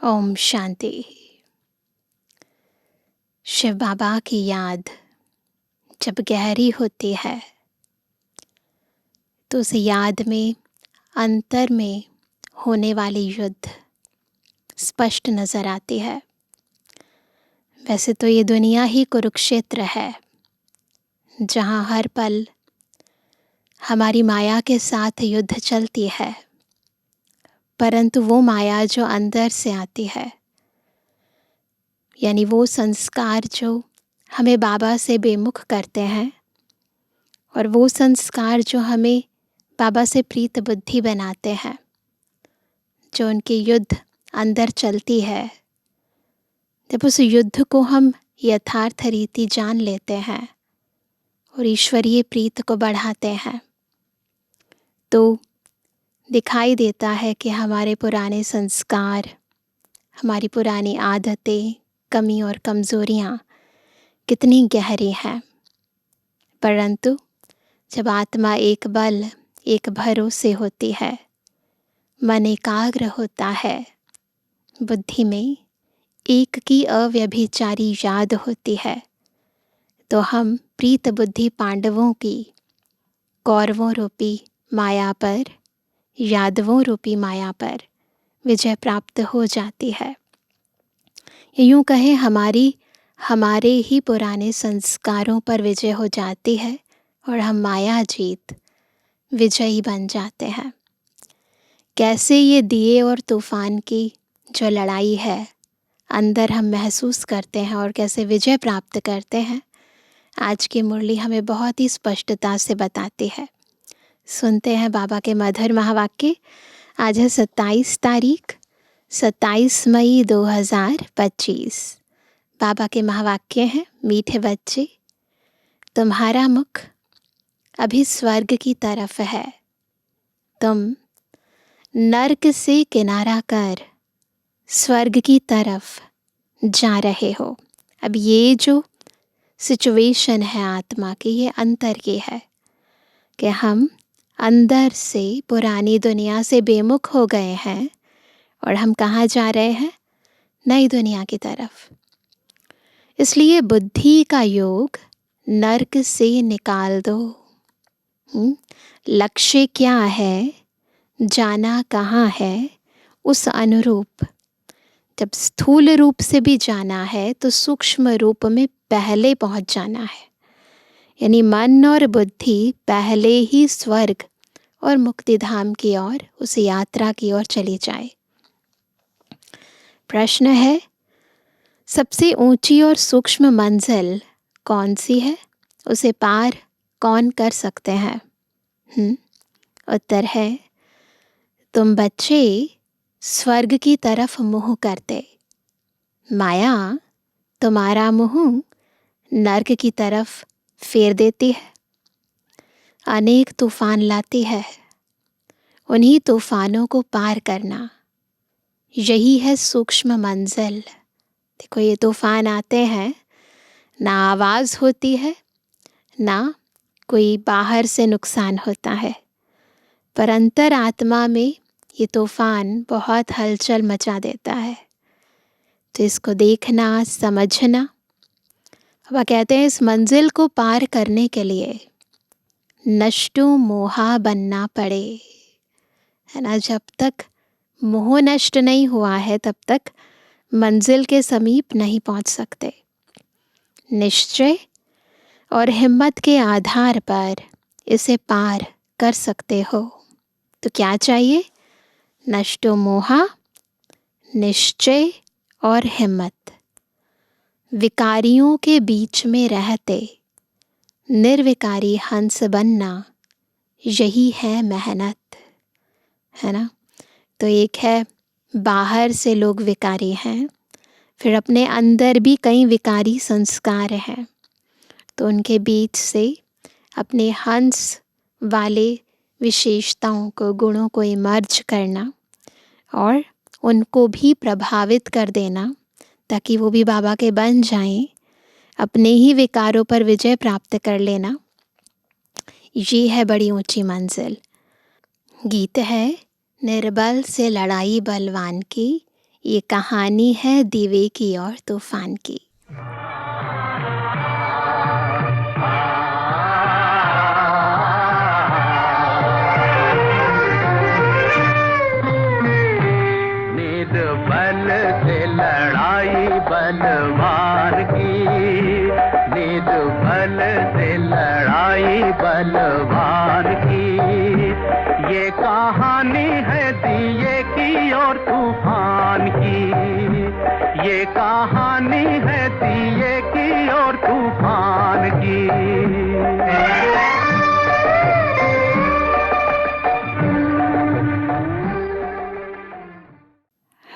ओम शांति। शिव बाबा की याद जब गहरी होती है तो उस याद में अंतर में होने वाली युद्ध स्पष्ट नज़र आती है। वैसे तो ये दुनिया ही कुरुक्षेत्र है, जहाँ हर पल हमारी माया के साथ युद्ध चलती है, परंतु वो माया जो अंदर से आती है, यानी वो संस्कार जो हमें बाबा से बेमुख करते हैं और वो संस्कार जो हमें बाबा से प्रीत बुद्धि बनाते हैं, जो उनकी युद्ध अंदर चलती है, जब उस युद्ध को हम यथार्थ रीति जान लेते हैं और ईश्वरीय प्रीत को बढ़ाते हैं, तो दिखाई देता है कि हमारे पुराने संस्कार, हमारी पुरानी आदतें, कमी और कमज़ोरियाँ कितनी गहरी हैं। परंतु जब आत्मा एक बल, एक भरोसे होती है, मन एकाग्र होता है, बुद्धि में एक की अव्यभिचारी याद होती है, तो हम प्रीत बुद्धि पांडवों की कौरवों रूपी माया पर, यादवों रूपी माया पर विजय प्राप्त हो जाती है। यूँ कहें हमारे ही पुराने संस्कारों पर विजय हो जाती है और हम माया जीत विजयी बन जाते हैं। कैसे ये दिए और तूफान की जो लड़ाई है अंदर हम महसूस करते हैं और कैसे विजय प्राप्त करते हैं, आज की मुरली हमें बहुत ही स्पष्टता से बताती है। सुनते हैं बाबा के मधुर महावाक्य। आज है 27 तारीख, 27 मई 2025। बाबा के महावाक्य हैं, मीठे बच्चे, तुम्हारा मुख अभी स्वर्ग की तरफ है, तुम नर्क से किनारा कर स्वर्ग की तरफ जा रहे हो। अब ये जो सिचुएशन है आत्मा की, ये अंतर की है कि हम अंदर से पुरानी दुनिया से बेमुख हो गए हैं और हम कहाँ जा रहे हैं? नई दुनिया की तरफ। इसलिए बुद्धि का योग नर्क से निकाल दो। लक्ष्य क्या है, जाना कहाँ है, उस अनुरूप जब स्थूल रूप से भी जाना है तो सूक्ष्म रूप में पहले पहुंच जाना है। यानी मन और बुद्धि पहले ही स्वर्ग और मुक्ति धाम की ओर, उस यात्रा की ओर चली जाए। प्रश्न है, सबसे ऊंची और सूक्ष्म मंजिल कौन सी है? उसे पार कौन कर सकते हैं? उत्तर है, तुम बच्चे स्वर्ग की तरफ मुँह करते, माया तुम्हारा मुँह नर्क की तरफ फेर देती है, अनेक तूफान लाती है। उन्हीं तूफानों को पार करना, यही है सूक्ष्म मंजिल। देखो, ये तूफान आते हैं, ना आवाज़ होती है, ना कोई बाहर से नुकसान होता है, पर अंतर आत्मा में ये तूफान बहुत हलचल मचा देता है। तो इसको देखना, समझना। अब कहते हैं, इस मंजिल को पार करने के लिए नष्टो मोहा बनना पड़े, है ना। जब तक मोह नष्ट नहीं हुआ है तब तक मंजिल के समीप नहीं पहुंच सकते। निश्चय और हिम्मत के आधार पर इसे पार कर सकते हो। तो क्या चाहिए? नष्टो मोहा, निश्चय और हिम्मत। विकारियों के बीच में रहते निर्विकारी हंस बनना, यही है मेहनत, है ना। तो एक है बाहर से लोग विकारी हैं, फिर अपने अंदर भी कई विकारी संस्कार हैं, तो उनके बीच से अपने हंस वाले विशेषताओं को, गुणों को इमर्ज करना और उनको भी प्रभावित कर देना, ताकि वो भी बाबा के बन जाएं, अपने ही विकारों पर विजय प्राप्त कर लेना। ये है बड़ी ऊंची मंजिल। गीत है, निर्बल से लड़ाई बलवान की, ये कहानी है दीवे की और तूफान की। नींद बल से लड़ाई बलवान की, नींद बल से लड़ाई बलवान की। ये कहानी है दिए की और तूफान की, ये कहानी है दिए की और तूफान की।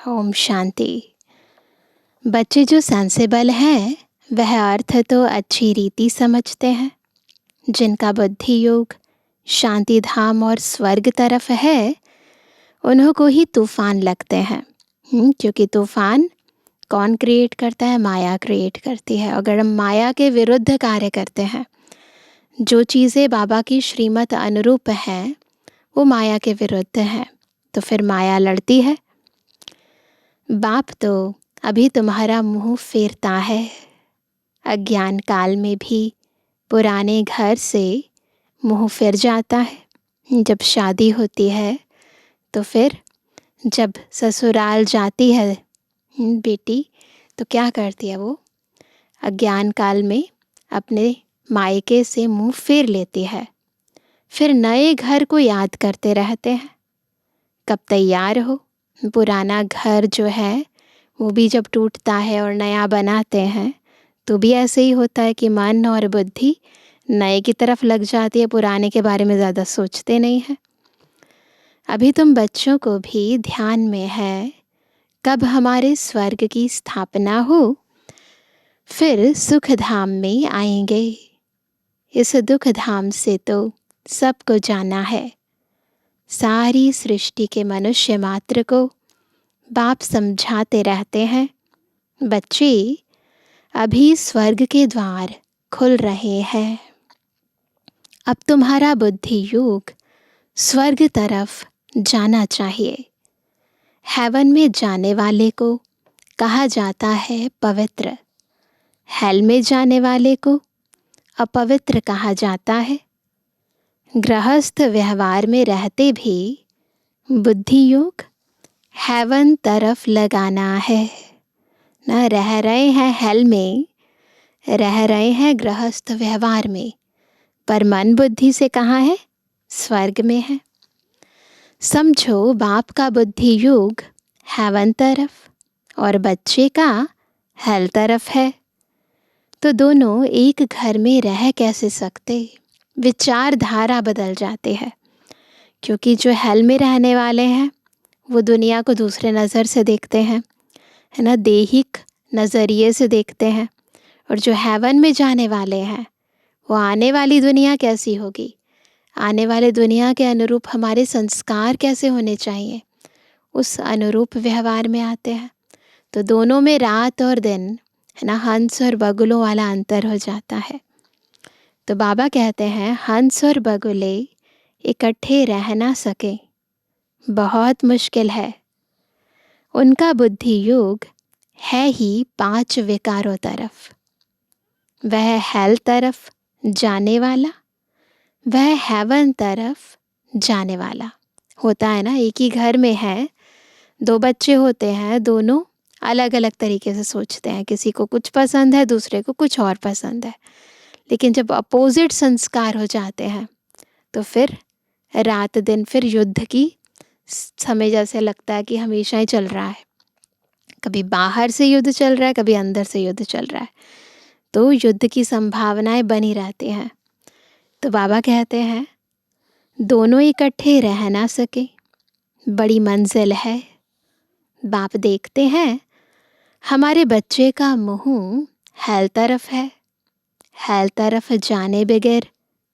ओम शांति। बच्चे जो सेंसिबल हैं वह अर्थ तो अच्छी रीति समझते हैं। जिनका बुद्धि योग शांति धाम और स्वर्ग तरफ है उन्हों को ही तूफान लगते हैं। क्योंकि तूफान कौन क्रिएट करता है? माया क्रिएट करती है। अगर हम माया के विरुद्ध कार्य करते हैं, जो चीज़ें बाबा की श्रीमत अनुरूप हैं वो माया के विरुद्ध हैं, तो फिर माया लड़ती है। बाप तो अभी तुम्हारा मुंह फेरता है। अज्ञान काल में भी पुराने घर से मुंह फिर जाता है। जब शादी होती है तो फिर जब ससुराल जाती है बेटी, तो क्या करती है वो? अज्ञान काल में अपने मायके से मुंह फेर लेती है। फिर नए घर को याद करते रहते हैं। कब तैयार हो? पुराना घर जो है वो भी जब टूटता है और नया बनाते हैं तो भी ऐसे ही होता है कि मन और बुद्धि नए की तरफ लग जाती है, पुराने के बारे में ज़्यादा सोचते नहीं हैं। अभी तुम बच्चों को भी ध्यान में है कब हमारे स्वर्ग की स्थापना हो, फिर सुख धाम में आएंगे। इस दुख धाम से तो सबको जाना है। सारी सृष्टि के मनुष्य मात्र को बाप समझाते रहते हैं, बच्चे अभी स्वर्ग के द्वार खुल रहे हैं। अब तुम्हारा बुद्धि योग स्वर्ग तरफ जाना चाहिए। हेवन में जाने वाले को कहा जाता है पवित्र, हेल में जाने वाले को अपवित्र कहा जाता है। गृहस्थ व्यवहार में रहते भी बुद्धि योग हेवन तरफ लगाना है। न रह रहे हैं हेल में, रह रहे हैं गृहस्थ व्यवहार में, पर मन बुद्धि से कहाँ है? स्वर्ग में है। समझो बाप का बुद्धि योग हेवन तरफ और बच्चे का हेल तरफ है, तो दोनों एक घर में रह कैसे सकते? विचारधारा बदल जाते हैं। क्योंकि जो हेल में रहने वाले हैं वो दुनिया को दूसरे नज़र से देखते हैं, है ना, देहिक नज़रिए से देखते हैं। और जो हेवन में जाने वाले हैं वो आने वाली दुनिया कैसी होगी, आने वाले दुनिया के अनुरूप हमारे संस्कार कैसे होने चाहिए, उस अनुरूप व्यवहार में आते हैं। तो दोनों में रात और दिन, है ना, हंस और बगुलों वाला अंतर हो जाता है। तो बाबा कहते हैं हंस और बगुले इकट्ठे रह ना सके, बहुत मुश्किल है। उनका बुद्धि योग है ही 5 विकारों तरफ। वह हेल तरफ जाने वाला, वह हेवन तरफ जाने वाला होता है ना। एक ही घर में है, 2 बच्चे होते हैं, दोनों अलग अलग तरीके से सोचते हैं। किसी को कुछ पसंद है, दूसरे को कुछ और पसंद है। लेकिन जब अपोजिट संस्कार हो जाते हैं तो फिर रात दिन फिर युद्ध की समय जैसे लगता है कि हमेशा ही चल रहा है। कभी बाहर से युद्ध चल रहा है, कभी अंदर से युद्ध चल रहा है, तो युद्ध की संभावनाएं बनी रहती हैं। तो बाबा कहते हैं दोनों इकट्ठे रह ना सके, बड़ी मंजिल है। बाप देखते हैं हमारे बच्चे का मुंह हेल तरफ है, हेल तरफ जाने बगैर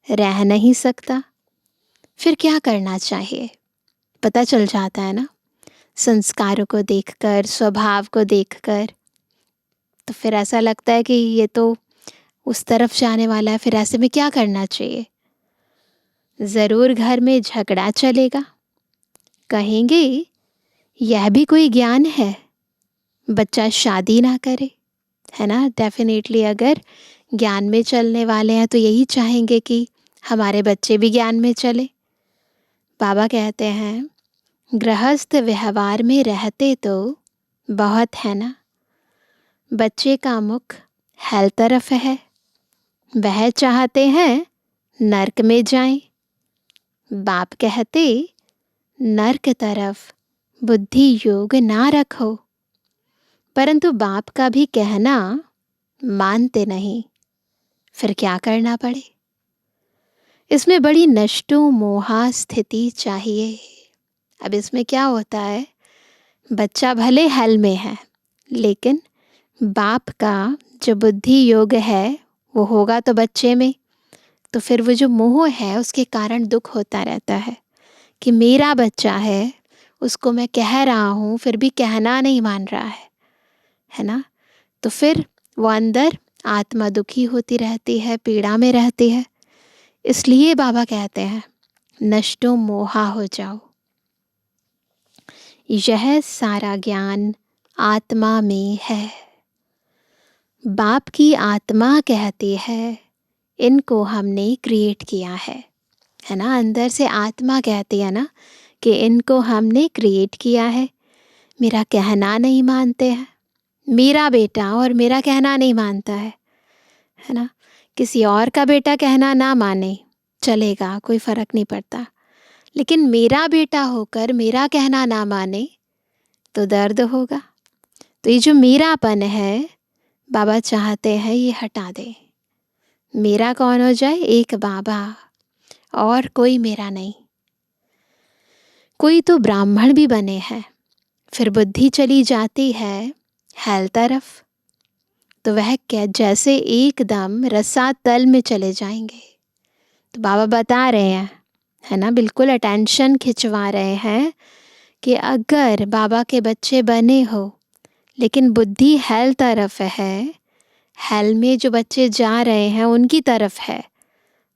रह नहीं सकता। फिर क्या करना चाहिए? पता चल जाता है ना, संस्कारों को देखकर, स्वभाव को देखकर। तो फिर ऐसा लगता है कि ये तो उस तरफ जाने वाला है। फिर ऐसे में क्या करना चाहिए? ज़रूर घर में झगड़ा चलेगा, कहेंगे यह भी कोई ज्ञान है, बच्चा शादी ना करे, है ना। डेफिनेटली अगर ज्ञान में चलने वाले हैं तो यही चाहेंगे कि हमारे बच्चे भी ज्ञान में चले। बाबा कहते हैं गृहस्थ व्यवहार में रहते तो बहुत है ना, बच्चे का मुख हेल तरफ है, वह चाहते हैं नरक में जाएं। बाप कहते नरक तरफ बुद्धि योग ना रखो, परंतु बाप का भी कहना मानते नहीं, फिर क्या करना पड़े। इसमें बड़ी नष्टो मोहा स्थिति चाहिए। अब इसमें क्या होता है, बच्चा भले हल में है, लेकिन बाप का जो बुद्धि योग है वो होगा तो बच्चे में, तो फिर वो जो मोह है उसके कारण दुख होता रहता है कि मेरा बच्चा है, उसको मैं कह रहा हूँ फिर भी कहना नहीं मान रहा है ना। तो फिर वो अंदर आत्मा दुखी होती रहती है, पीड़ा में रहती है। इसलिए बाबा कहते हैं नष्टो मोहा हो जाओ। यह सारा ज्ञान आत्मा में है। बाप की आत्मा कहती है इनको हमने क्रिएट किया है ना। अंदर से आत्मा कहती है ना कि इनको हमने क्रिएट किया है। मेरा कहना नहीं मानते हैं, मेरा बेटा और मेरा कहना नहीं मानता है ना। किसी और का बेटा कहना ना माने चलेगा, कोई फ़र्क नहीं पड़ता, लेकिन मेरा बेटा होकर मेरा कहना ना माने तो दर्द होगा। तो ये जो मेरापन है बाबा चाहते हैं ये हटा दे। मेरा कौन हो जाए, एक बाबा और कोई मेरा नहीं। कोई तो ब्राह्मण भी बने हैं, फिर बुद्धि चली जाती है हेल तरफ, तो वह जैसे एकदम रसातल में चले जाएंगे। तो बाबा बता रहे हैं, है ना, बिल्कुल अटेंशन खिंचवा रहे हैं कि अगर बाबा के बच्चे बने हो लेकिन बुद्धि हेल तरफ है, हेल में जो बच्चे जा रहे हैं उनकी तरफ है,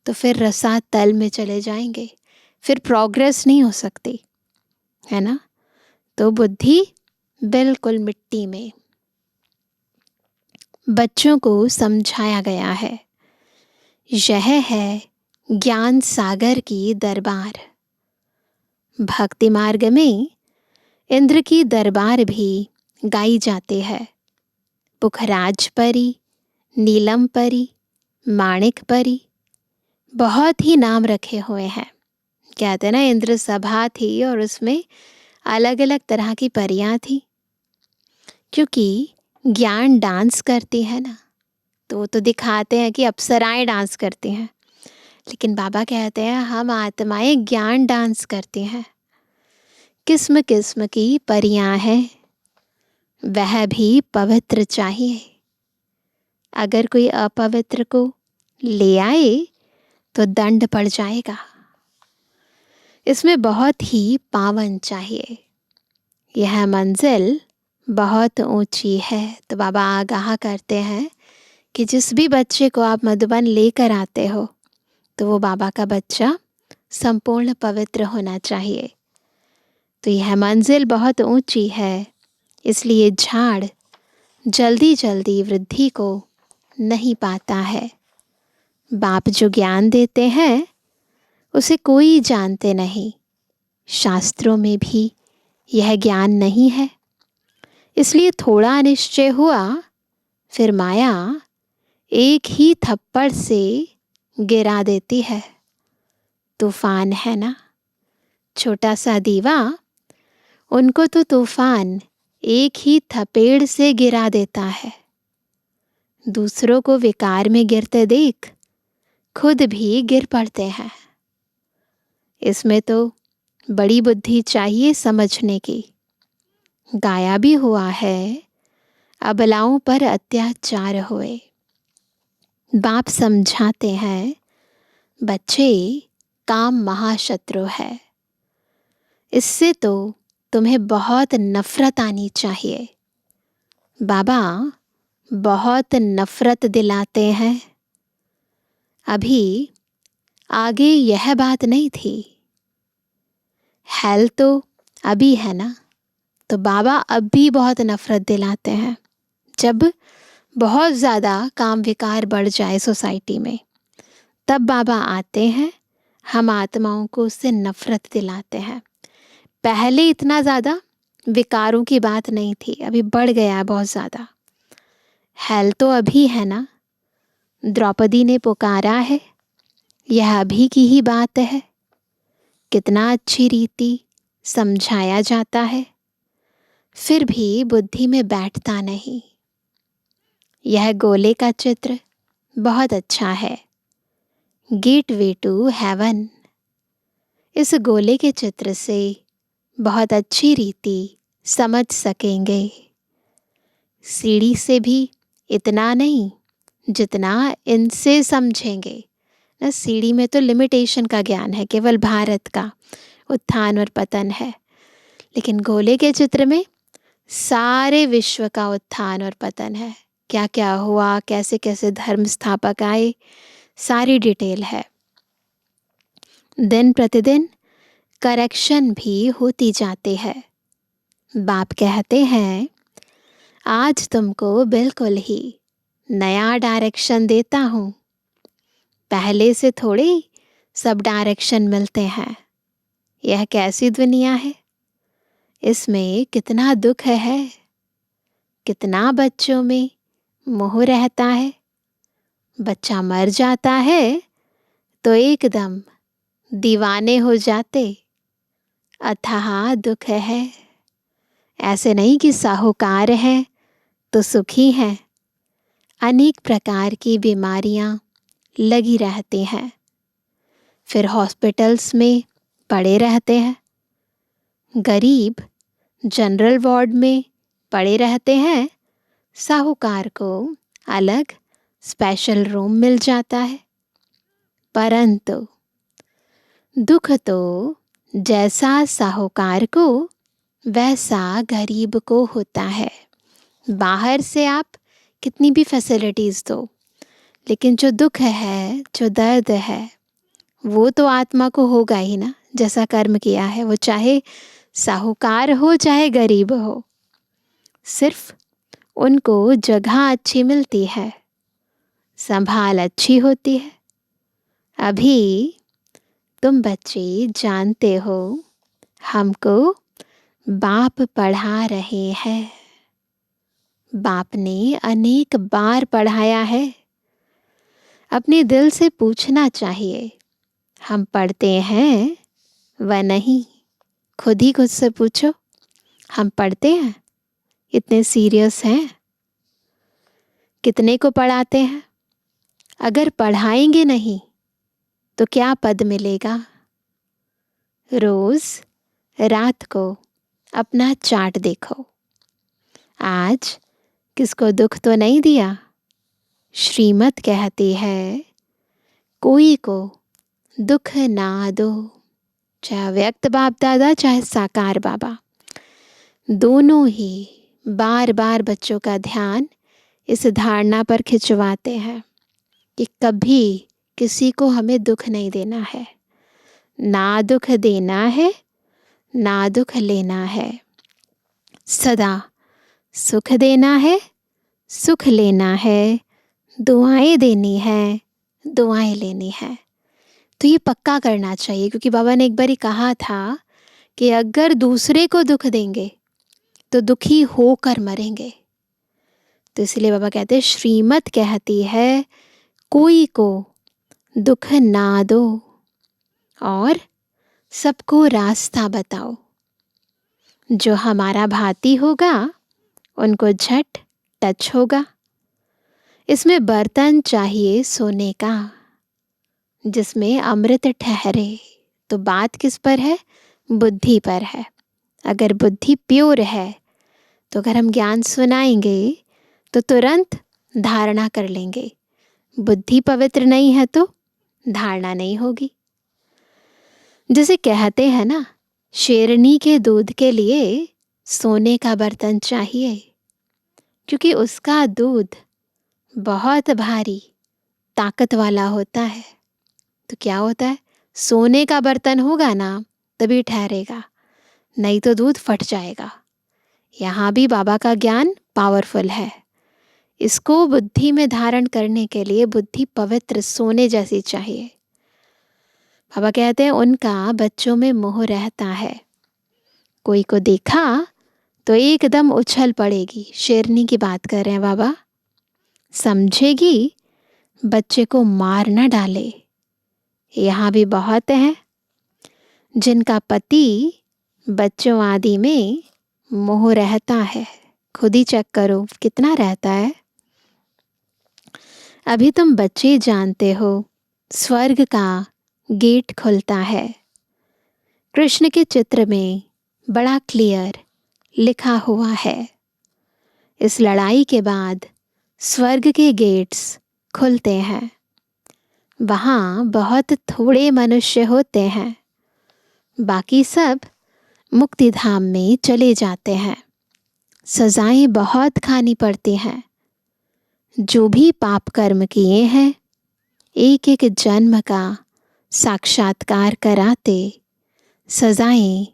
तो फिर रसातल में चले जाएंगे, फिर प्रोग्रेस नहीं हो सकती, है ना। तो बुद्धि बिल्कुल मिट्टी में। बच्चों को समझाया गया है यह है ज्ञान सागर की दरबार। भक्ति मार्ग में इंद्र की दरबार भी गाई जाती है। पुखराज परी, नीलम परी, माणिक परी, बहुत ही नाम रखे हुए हैं। कहते हैं ना इंद्र सभा थी और उसमें अलग अलग तरह की परियां थी, क्योंकि ज्ञान डांस करती है ना, तो दिखाते हैं कि अप्सराएं डांस करती हैं, लेकिन बाबा कहते हैं हम आत्माएं ज्ञान डांस करती हैं। किस्म किस्म की परियां हैं, वह भी पवित्र चाहिए। अगर कोई अपवित्र को ले आए तो दंड पड़ जाएगा। इसमें बहुत ही पावन चाहिए। यह मंजिल बहुत ऊंची है। तो बाबा आगाह करते हैं कि जिस भी बच्चे को आप मधुबन लेकर आते हो तो वो बाबा का बच्चा संपूर्ण पवित्र होना चाहिए। तो यह मंजिल बहुत ऊंची है, इसलिए झाड़ जल्दी जल्दी वृद्धि को नहीं पाता है। बाप जो ज्ञान देते हैं उसे कोई जानते नहीं। शास्त्रों में भी यह ज्ञान नहीं है, इसलिए थोड़ा निश्चय हुआ, फिर माया एक ही थप्पड़ से गिरा देती है। तूफान है ना, छोटा सा दीवा, उनको तो तूफान एक ही थपेड़ से गिरा देता है। दूसरों को विकार में गिरते देख खुद भी गिर पड़ते हैं। इसमें तो बड़ी बुद्धि चाहिए समझने की। गाया भी हुआ है अबलाओं पर अत्याचार हुए। बाप समझाते हैं बच्चे काम महाशत्रु है, इससे तो तुम्हें बहुत नफरत आनी चाहिए। बाबा बहुत नफरत दिलाते हैं। अभी आगे यह बात नहीं थी, हेल तो अभी है ना, तो बाबा अब भी बहुत नफ़रत दिलाते हैं। जब बहुत ज़्यादा काम विकार बढ़ जाए सोसाइटी में, तब बाबा आते हैं, हम आत्माओं को उससे नफ़रत दिलाते हैं। पहले इतना ज़्यादा विकारों की बात नहीं थी, अभी बढ़ गया है बहुत ज़्यादा। हेल तो अभी है ना, द्रौपदी ने पुकारा है, यह अभी की ही बात है। कितना अच्छी रीति समझाया जाता है, फिर भी बुद्धि में बैठता नहीं। यह गोले का चित्र बहुत अच्छा है, गेटवे टू हेवन। इस गोले के चित्र से बहुत अच्छी रीति समझ सकेंगे। सीढ़ी से भी इतना नहीं जितना इनसे समझेंगे ना। सीढ़ी में तो लिमिटेशन का ज्ञान है, केवल भारत का उत्थान और पतन है, लेकिन गोले के चित्र में सारे विश्व का उत्थान और पतन है। क्या क्या हुआ, कैसे कैसे धर्म स्थापक आए, सारी डिटेल है। दिन प्रतिदिन करेक्शन भी होती जाती है। बाप कहते हैं, आज तुमको बिल्कुल ही नया डायरेक्शन देता हूँ। पहले से थोड़े सब डायरेक्शन मिलते हैं। यह कैसी दुनिया है, इसमें कितना दुख है, कितना बच्चों में मोह रहता है। बच्चा मर जाता है तो एकदम दीवाने हो जाते, अथाह दुख है। ऐसे नहीं कि साहूकार हैं तो सुखी हैं। अनेक प्रकार की बीमारियां लगी रहती हैं, फिर हॉस्पिटल्स में पड़े रहते हैं। गरीब जनरल वार्ड में पड़े रहते हैं, साहूकार को अलग स्पेशल रूम मिल जाता है। परंतु दुख तो जैसा साहूकार को वैसा गरीब को होता है। बाहर से आप कितनी भी फैसिलिटीज़ दो, लेकिन जो दुख है, जो दर्द है, वो तो आत्मा को होगा ही ना, जैसा कर्म किया है। वो चाहे साहूकार हो चाहे गरीब हो, सिर्फ उनको जगह अच्छी मिलती है, संभाल अच्छी होती है। अभी तुम बच्चे जानते हो, हमको बाप पढ़ा रहे हैं। बाप ने अनेक बार पढ़ाया है। अपने दिल से पूछना चाहिए, हम पढ़ते हैं व नहीं। खुद ही खुद से पूछो, हम पढ़ते हैं, इतने सीरियस हैं? कितने को पढ़ाते हैं? अगर पढ़ाएंगे नहीं तो क्या पद मिलेगा? रोज रात को अपना चार्ट देखो, आज किसको दुख तो नहीं दिया। श्रीमत कहती है, कोई को दुख ना दो। चाहे व्यक्त बाप दादा चाहे साकार बाबा, दोनों ही बार बार बच्चों का ध्यान इस धारणा पर खिंचवाते हैं कि कभी किसी को हमें दुख नहीं देना है, ना दुख देना है ना दुख लेना है। सदा सुख देना है, सुख लेना है, दुआएं देनी है, दुआएं लेनी है। तो ये पक्का करना चाहिए, क्योंकि बाबा ने एक बार ही कहा था कि अगर दूसरे को दुख देंगे तो दुखी होकर मरेंगे। तो इसलिए बाबा कहते हैं, श्रीमत कहती है, कोई को दुख ना दो और सबको रास्ता बताओ। जो हमारा भाती होगा उनको झट टच होगा। इसमें बर्तन चाहिए सोने का, जिसमें अमृत ठहरे। तो बात किस पर है? बुद्धि पर है। अगर बुद्धि प्योर है तो अगर हम ज्ञान सुनाएंगे तो तुरंत धारणा कर लेंगे। बुद्धि पवित्र नहीं है तो धारणा नहीं होगी। जैसे कहते हैं ना, शेरनी के दूध के लिए सोने का बर्तन चाहिए, क्योंकि उसका दूध बहुत भारी ताकत वाला होता है। तो क्या होता है, सोने का बर्तन होगा ना तभी ठहरेगा, नहीं तो दूध फट जाएगा। यहाँ भी बाबा का ज्ञान पावरफुल है। इसको बुद्धि में धारण करने के लिए बुद्धि पवित्र सोने जैसी चाहिए। बाबा कहते हैं उनका बच्चों में मोह रहता है। कोई को देखा तो एकदम उछल पड़ेगी। शेरनी की बात कर रहे हैं बाबा। समझेगी बच्चे को मार न डाले। यहाँ भी बहुत है जिनका पति बच्चों आदि में मोह रहता है। खुद ही चेक करो कितना रहता है। अभी तुम बच्चे जानते हो स्वर्ग का गेट खुलता है। कृष्ण के चित्र में बड़ा क्लियर लिखा हुआ है। इस लड़ाई के बाद स्वर्ग के गेट्स खुलते हैं। वहाँ बहुत थोड़े मनुष्य होते हैं। बाकी सब मुक्ति धाम में चले जाते हैं। सजाएं बहुत खानी पड़ती हैं। जो भी पाप कर्म किए हैं एक एक जन्म का साक्षात्कार कराते सजाएं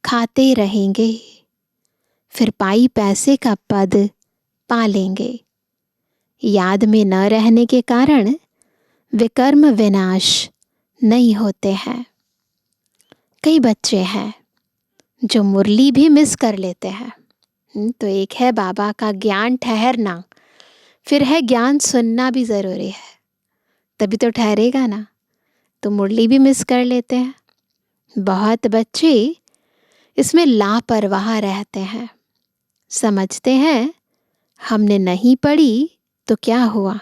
खाते रहेंगे। फिर पाई पैसे का पद पा लेंगे। याद में न रहने के कारण विकर्म विनाश नहीं होते हैं। कई बच्चे हैं जो मुरली भी मिस कर लेते हैं। तो एक है बाबा का ज्ञान ठहरना, फिर है ज्ञान सुनना भी ज़रूरी है, तभी तो ठहरेगा ना। तो मुरली भी मिस कर लेते हैं। बहुत बच्चे इसमें लापरवाह रहते हैं। समझते हैं हमने नहीं पढ़ी तो क्या हुआ,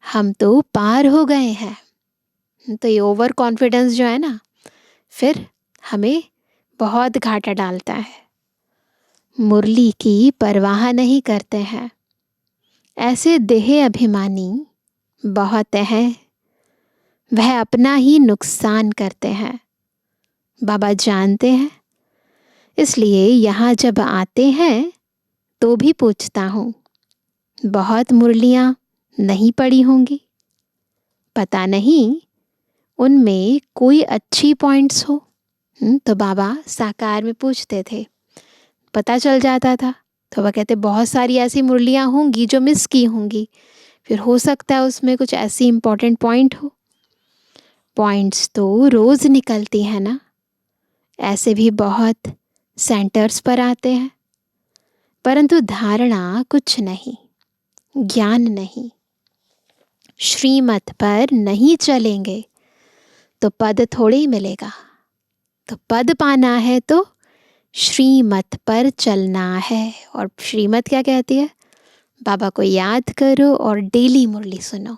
हम तो पार हो गए हैं। तो ये ओवर कॉन्फिडेंस जो है ना, फिर हमें बहुत घाटा डालता है। मुरली की परवाह नहीं करते हैं। ऐसे देह अभिमानी बहुत हैं। वह अपना ही नुकसान करते हैं। बाबा जानते हैं, इसलिए यहाँ जब आते हैं तो भी पूछता हूँ, बहुत मुरलियाँ नहीं पड़ी होंगी, पता नहीं उनमें कोई अच्छी पॉइंट्स हो। तो बाबा साकार में पूछते थे, पता चल जाता था। तो वह कहते बहुत सारी ऐसी मुरलियाँ होंगी जो मिस की होंगी, फिर हो सकता है उसमें कुछ ऐसी इम्पोर्टेंट पॉइंट हो। पॉइंट्स तो रोज़ निकलती हैं ना। ऐसे भी बहुत सेंटर्स पर आते हैं, परंतु धारणा कुछ नहीं, ज्ञान नहीं। श्रीमत पर नहीं चलेंगे तो पद थोड़े ही मिलेगा। तो पद पाना है तो श्रीमत पर चलना है। और श्रीमत क्या कहती है? बाबा को याद करो और डेली मुरली सुनो।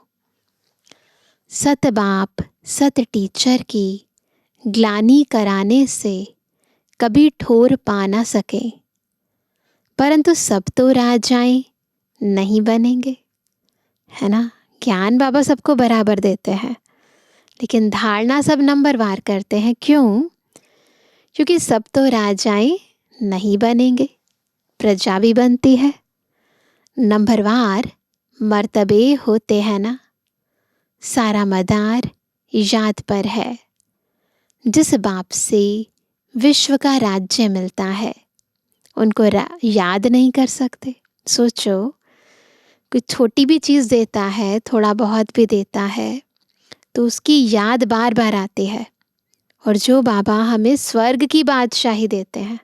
सत बाप सत टीचर की ग्लानी कराने से कभी ठोर पा ना सके, परंतु सब तो राजाएं नहीं बनेंगे, है ना। ज्ञान बाबा सबको बराबर देते हैं, लेकिन धारणा सब नंबरवार करते हैं। क्यों? क्योंकि सब तो राजाएं नहीं बनेंगे, प्रजा भी बनती है। नंबरवार मर्तबे होते हैं ना। सारा मदार याद पर है। जिस बाप से विश्व का राज्य मिलता है उनको याद नहीं कर सकते। सोचो, कोई छोटी भी चीज़ देता है, थोड़ा बहुत भी देता है, तो उसकी याद बार बार आती है। और जो बाबा हमें स्वर्ग की बादशाही देते हैं,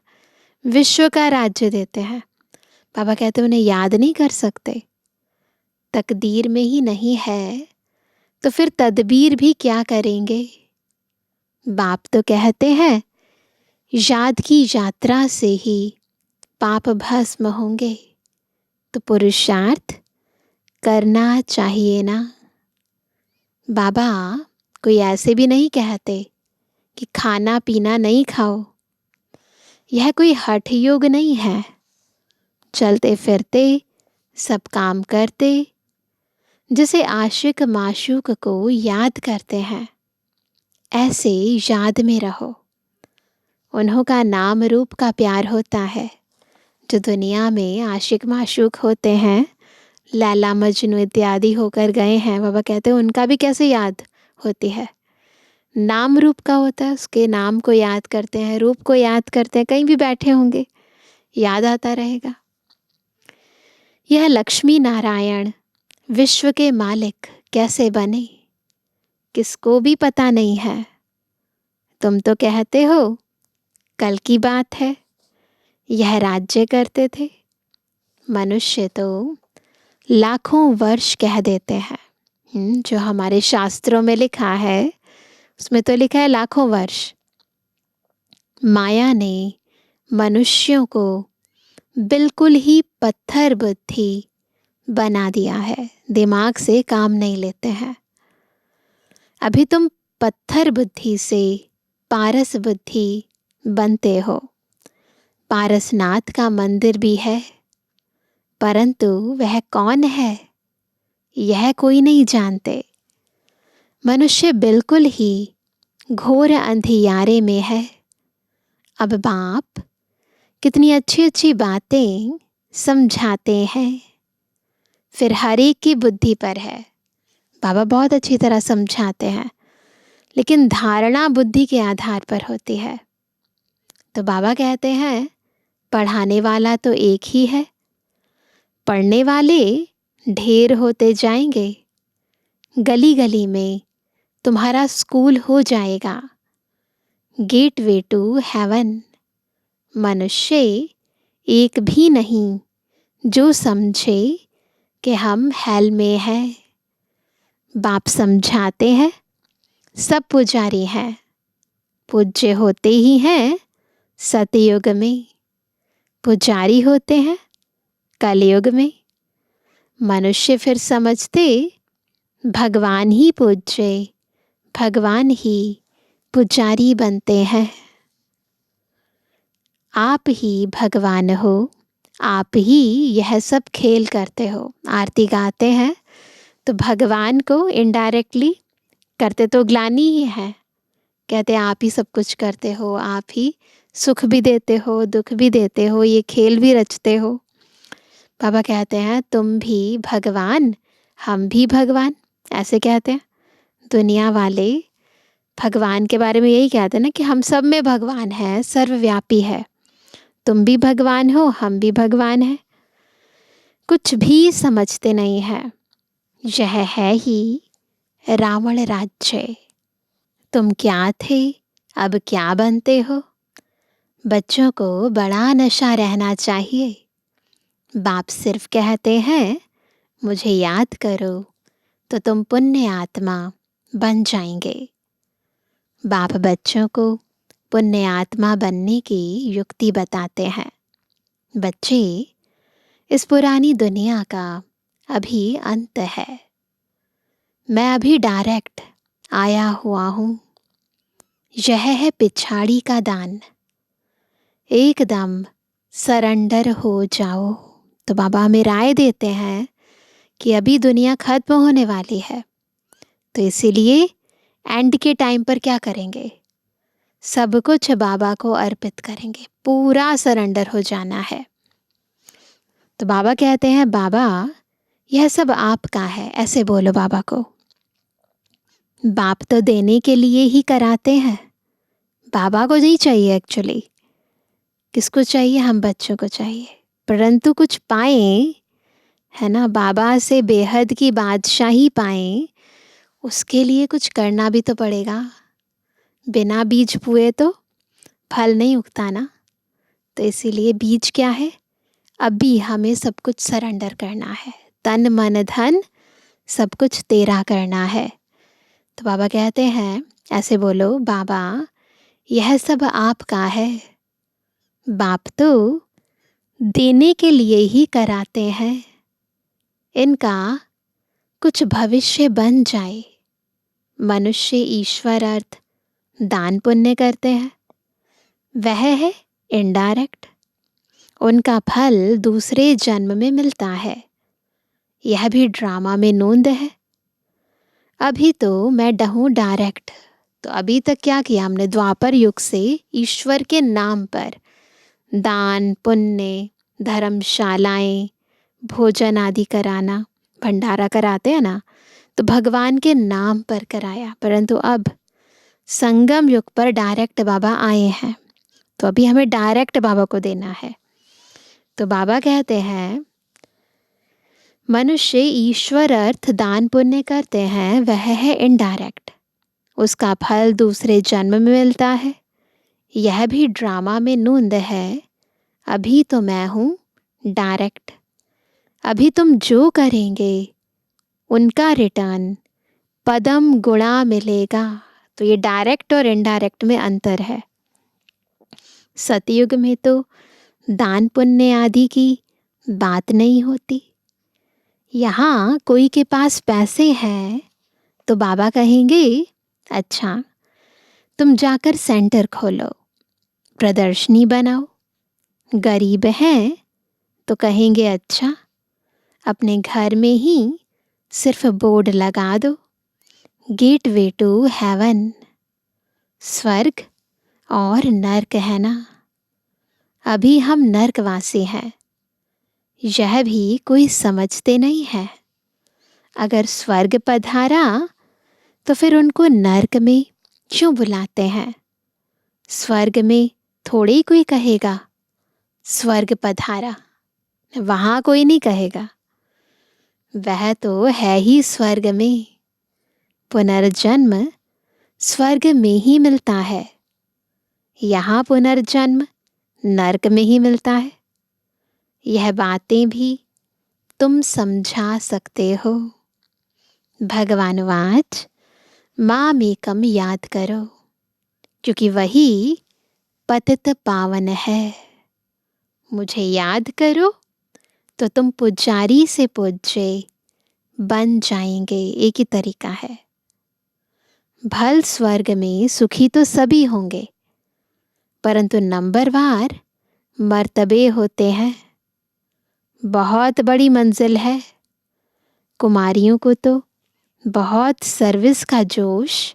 विश्व का राज्य देते हैं, बाबा कहते हैं उन्हें याद नहीं कर सकते। तकदीर में ही नहीं है तो फिर तदबीर भी क्या करेंगे। बाप तो कहते हैं याद की यात्रा से ही पाप भस्म होंगे, तो पुरुषार्थ करना चाहिए ना। बाबा कोई ऐसे भी नहीं कहते कि खाना पीना नहीं खाओ। यह कोई हठ योग नहीं है। चलते फिरते सब काम करते जिसे आशिक माशूक को याद करते हैं, ऐसे याद में रहो। उन्हों का नाम रूप का प्यार होता है। जो दुनिया में आशिक माशूक होते हैं, लैला मजनू इत्यादि होकर गए हैं, बाबा कहते हैं उनका भी कैसे याद होती है। नाम रूप का होता है, उसके नाम को याद करते हैं, रूप को याद करते हैं। कहीं भी बैठे होंगे याद आता रहेगा। यह लक्ष्मी नारायण विश्व के मालिक कैसे बने, किसको भी पता नहीं है। तुम तो कहते हो कल की बात है, यह राज्य करते थे। मनुष्य तो लाखों वर्ष कह देते हैं। जो हमारे शास्त्रों में लिखा है उसमें तो लिखा है लाखों वर्ष। माया ने मनुष्यों को बिल्कुल ही पत्थर बुद्धि बना दिया है, दिमाग से काम नहीं लेते हैं। अभी तुम पत्थर बुद्धि से पारस बुद्धि बनते हो। पारसनाथ का मंदिर भी है, परंतु वह कौन है यह कोई नहीं जानते। मनुष्य बिल्कुल ही घोर अंधियारे में है। अब बाप कितनी अच्छी अच्छी बातें समझाते हैं, फिर हर एक की बुद्धि पर है। बाबा बहुत अच्छी तरह समझाते हैं, लेकिन धारणा बुद्धि के आधार पर होती है। तो बाबा कहते हैं पढ़ाने वाला तो एक ही है, पढ़ने वाले ढेर होते जाएंगे। गली गली में तुम्हारा स्कूल हो जाएगा, गेटवे टू हेवन। मनुष्य एक भी नहीं जो समझे कि हम हेल में हैं। बाप समझाते हैं सब पुजारी हैं, पूज्य होते ही हैं सतयुग में, पुजारी होते हैं कलयुग में। मनुष्य फिर समझते भगवान ही पूज्य, भगवान ही पुजारी बनते हैं। आप ही भगवान हो, आप ही यह सब खेल करते हो। आरती गाते हैं तो भगवान को इनडायरेक्टली करते तो ग्लानि ही है, कहते आप ही सब कुछ करते हो, आप ही सुख भी देते हो दुख भी देते हो, ये खेल भी रचते हो। बाबा कहते हैं तुम भी भगवान हम भी भगवान, ऐसे कहते हैं। दुनिया वाले भगवान के बारे में यही कहते हैं ना कि हम सब में भगवान है, सर्वव्यापी है। तुम भी भगवान हो हम भी भगवान हैं। कुछ भी समझते नहीं है। यह है ही रावण राज्य। तुम क्या थे अब क्या बनते हो। बच्चों को बड़ा नशा रहना चाहिए। बाप सिर्फ कहते हैं मुझे याद करो तो तुम पुण्य आत्मा बन जाएंगे। बाप बच्चों को पुण्य आत्मा बनने की युक्ति बताते हैं। बच्चे, इस पुरानी दुनिया का अभी अंत है। मैं अभी डायरेक्ट आया हुआ हूँ। यह है पिछाड़ी का दान। एकदम सरेंडर हो जाओ। तो बाबा हमें राय देते हैं कि अभी दुनिया खत्म होने वाली है, तो इसीलिए एंड के टाइम पर क्या करेंगे, सब कुछ बाबा को अर्पित करेंगे, पूरा सरेंडर हो जाना है। तो बाबा कहते हैं बाबा यह सब आपका है, ऐसे बोलो बाबा को। बाप तो देने के लिए ही कराते हैं, बाबा को नहीं चाहिए एक्चुअली। किसको चाहिए, हम बच्चों को चाहिए, परंतु कुछ पाएं, है ना, बाबा से बेहद की बादशाही पाएं, उसके लिए कुछ करना भी तो पड़ेगा। बिना बीज बोए तो फल नहीं उगता ना। तो इसीलिए बीज क्या है, अभी हमें सब कुछ सरेंडर करना है, तन मन धन सब कुछ तेरा करना है। तो बाबा कहते हैं ऐसे बोलो बाबा यह सब आपका है। बाप तो देने के लिए ही कराते हैं, इनका कुछ भविष्य बन जाए। मनुष्य ईश्वर अर्थ दान पुण्य करते हैं, वह है इनडायरेक्ट, उनका फल दूसरे जन्म में मिलता है। यह भी ड्रामा में नोंद है। अभी तो मैं हूँ डायरेक्ट। तो अभी तक क्या किया हमने, द्वापर युग से ईश्वर के नाम पर दान पुण्य, धर्मशालाएं, भोजन आदि कराना, भंडारा कराते हैं ना, तो भगवान के नाम पर कराया। परंतु अब संगम युग पर डायरेक्ट बाबा आए हैं, तो अभी हमें डायरेक्ट बाबा को देना है। तो बाबा कहते हैं मनुष्य ईश्वर अर्थ दान पुण्य करते हैं वह है इनडायरेक्ट, उसका फल दूसरे जन्म में मिलता है। यह भी ड्रामा में नूंद है। अभी तो मैं हूँ डायरेक्ट। अभी तुम जो करेंगे उनका रिटर्न पदम गुणा मिलेगा। तो ये डायरेक्ट और इनडायरेक्ट में अंतर है। सतयुग में तो दान पुण्य आदि की बात नहीं होती। यहाँ कोई के पास पैसे हैं तो बाबा कहेंगे अच्छा तुम जाकर सेंटर खोलो, प्रदर्शनी बनाओ। गरीब हैं तो कहेंगे अच्छा अपने घर में ही सिर्फ बोर्ड लगा दो, गेटवे टू हेवन, स्वर्ग और नर्क है ना। अभी हम नर्कवासी हैं, यह भी कोई समझते नहीं है। अगर स्वर्ग पधारा तो फिर उनको नर्क में क्यों बुलाते हैं? स्वर्ग में थोड़ी कोई कहेगा स्वर्ग पधारा, वहाँ कोई नहीं कहेगा। वह तो है ही स्वर्ग में। पुनर्जन्म स्वर्ग में ही मिलता है, यहाँ पुनर्जन्म नर्क में ही मिलता है। यह बातें भी तुम समझा सकते हो। भगवान वाच मामेकम याद करो, क्योंकि वही पतित पावन है। मुझे याद करो तो तुम पुजारी से पूज्य बन जाएंगे। एक ही तरीका है। भल स्वर्ग में सुखी तो सभी होंगे, परंतु नंबरवार मर्तबे होते हैं। बहुत बड़ी मंजिल है। कुमारियों को तो बहुत सर्विस का जोश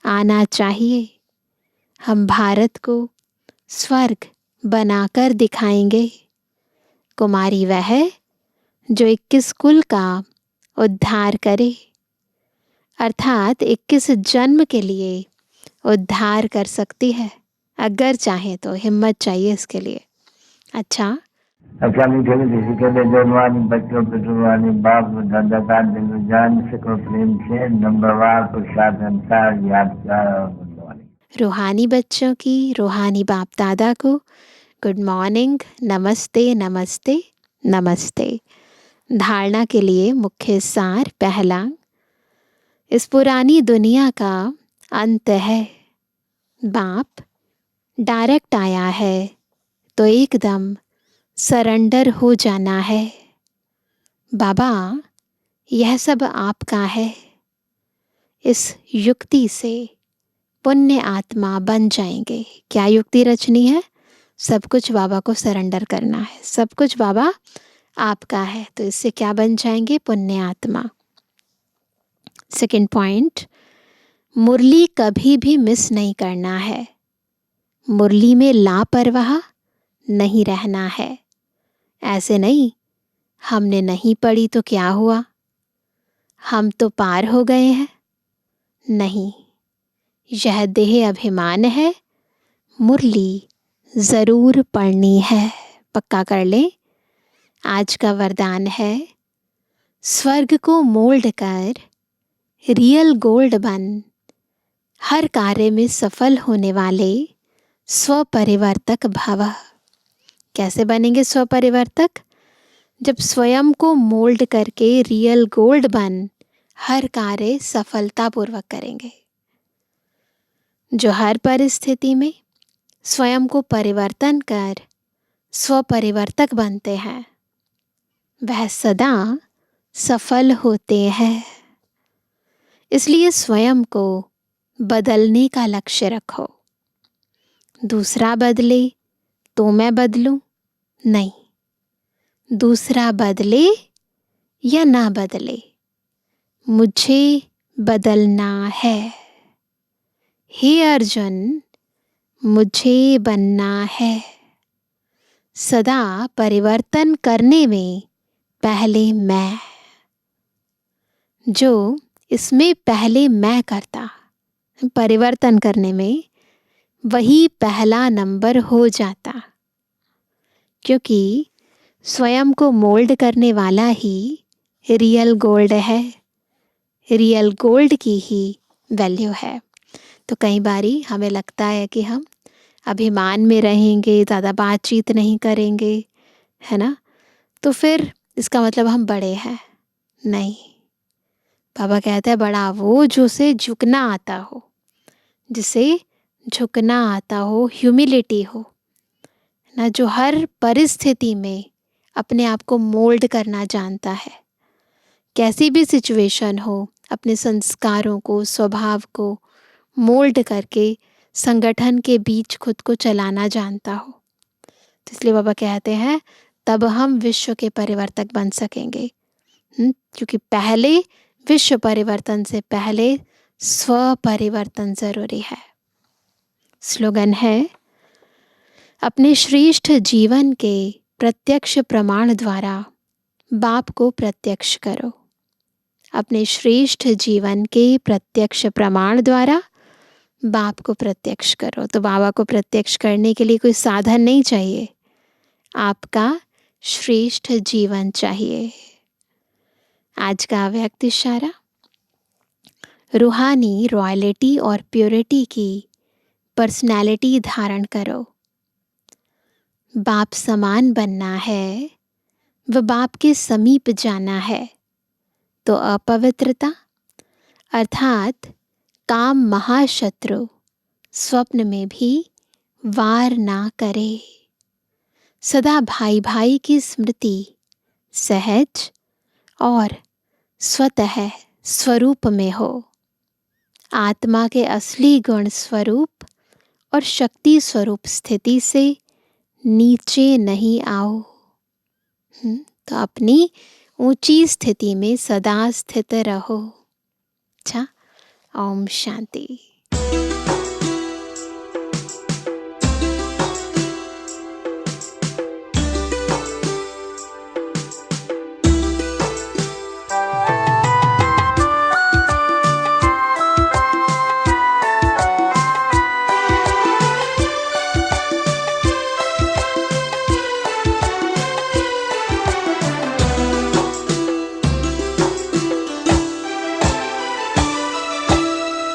आना चाहिए। हम भारत को स्वर्ग बनाकर दिखाएंगे। कुमारी वह है जो 21 कुल का उद्धार करे, अर्थात 21 जन्म के लिए उद्धार कर सकती है, अगर चाहे तो। हिम्मत चाहिए इसके लिए। अच्छा मीठे मीठे के लिए जन्मवानी बच्चों पे जुर्मानी बाप दादा का दिल जान सको प्रेम से नंबरवार पुरुषार्थ अनुसार याद कर। रूहानी बच्चों की रूहानी बाप दादा को गुड मॉर्निंग, नमस्ते नमस्ते नमस्ते। धारणा के लिए मुख्य सार। पहला, इस पुरानी दुनिया का अंत है। बाप डायरेक्ट आया है तो एकदम सरेंडर हो जाना है। बाबा यह सब आपका है। इस युक्ति से पुण्य आत्मा बन जाएंगे। क्या युक्ति रचनी है? सब कुछ बाबा को सरेंडर करना है। सब कुछ बाबा आपका है, तो इससे क्या बन जाएंगे? पुण्य आत्मा। सेकंड पॉइंट, मुरली कभी भी मिस नहीं करना है। मुरली में लापरवाह नहीं रहना है। ऐसे नहीं हमने नहीं पढ़ी तो क्या हुआ, हम तो पार हो गए हैं। नहीं, यह देह अभिमान है। मुरली ज़रूर पढ़नी है। पक्का कर लें। आज का वरदान है, स्वर्ग को मोल्ड कर रियल गोल्ड बन। हर कार्य में सफल होने वाले स्वपरिवर्तक भव। कैसे बनेंगे स्वपरिवर्तक? जब स्वयं को मोल्ड करके रियल गोल्ड बन हर कार्य सफलतापूर्वक करेंगे। जो हर परिस्थिति में स्वयं को परिवर्तन कर स्वपरिवर्तक बनते हैं, वह सदा सफल होते हैं। इसलिए स्वयं को बदलने का लक्ष्य रखो। दूसरा बदले तो मैं बदलूं? नहीं, दूसरा बदले या ना बदले, मुझे बदलना है। हे अर्जुन, मुझे बनना है। सदा परिवर्तन करने में पहले मैं। जो इसमें पहले मैं करता, परिवर्तन करने में, वही पहला नंबर हो जाता। क्योंकि स्वयं को मोल्ड करने वाला ही रियल गोल्ड है, रियल गोल्ड की ही वैल्यू है। तो कई बारी हमें लगता है कि हम अभिमान में रहेंगे, ज़्यादा बातचीत नहीं करेंगे, है ना, तो फिर इसका मतलब हम बड़े हैं। नहीं, बाबा कहते हैं बड़ा वो जिसे झुकना आता हो, जिसे झुकना आता हो, ह्यूमिलिटी हो ना, जो हर परिस्थिति में अपने आप को मोल्ड करना जानता है। कैसी भी सिचुएशन हो, अपने संस्कारों को, स्वभाव को मोल्ड करके संगठन के बीच खुद को चलाना जानता हो। तो इसलिए बाबा कहते हैं तब हम विश्व के परिवर्तक बन सकेंगे। क्योंकि पहले विश्व परिवर्तन से पहले स्व परिवर्तन जरूरी है। स्लोगन है, अपने श्रेष्ठ जीवन के प्रत्यक्ष प्रमाण द्वारा बाप को प्रत्यक्ष करो। अपने श्रेष्ठ जीवन के प्रत्यक्ष प्रमाण द्वारा बाप को प्रत्यक्ष करो। तो बाबा को प्रत्यक्ष करने के लिए कोई साधन नहीं चाहिए, आपका श्रेष्ठ जीवन चाहिए। आज का व्यक्त इशारा, रूहानी रॉयल्टी और प्योरिटी की पर्सनैलिटी धारण करो। बाप समान बनना है, व बाप के समीप जाना है, तो अपवित्रता अर्थात काम महाशत्रु स्वप्न में भी वार ना करे। सदा भाई भाई की स्मृति सहज और स्वतः स्वरूप में हो। आत्मा के असली गुण स्वरूप और शक्ति स्वरूप स्थिति से नीचे नहीं आओ। तो अपनी ऊंची स्थिति में सदा स्थित रहो। अच्छा, ओम शांति।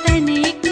तनिक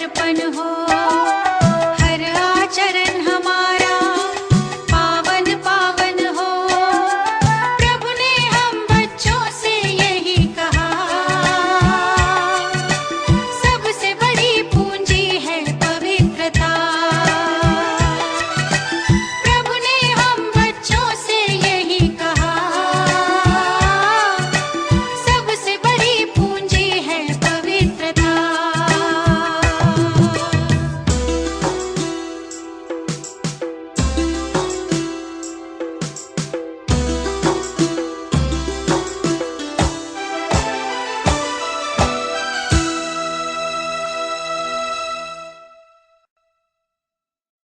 अर्पण हो।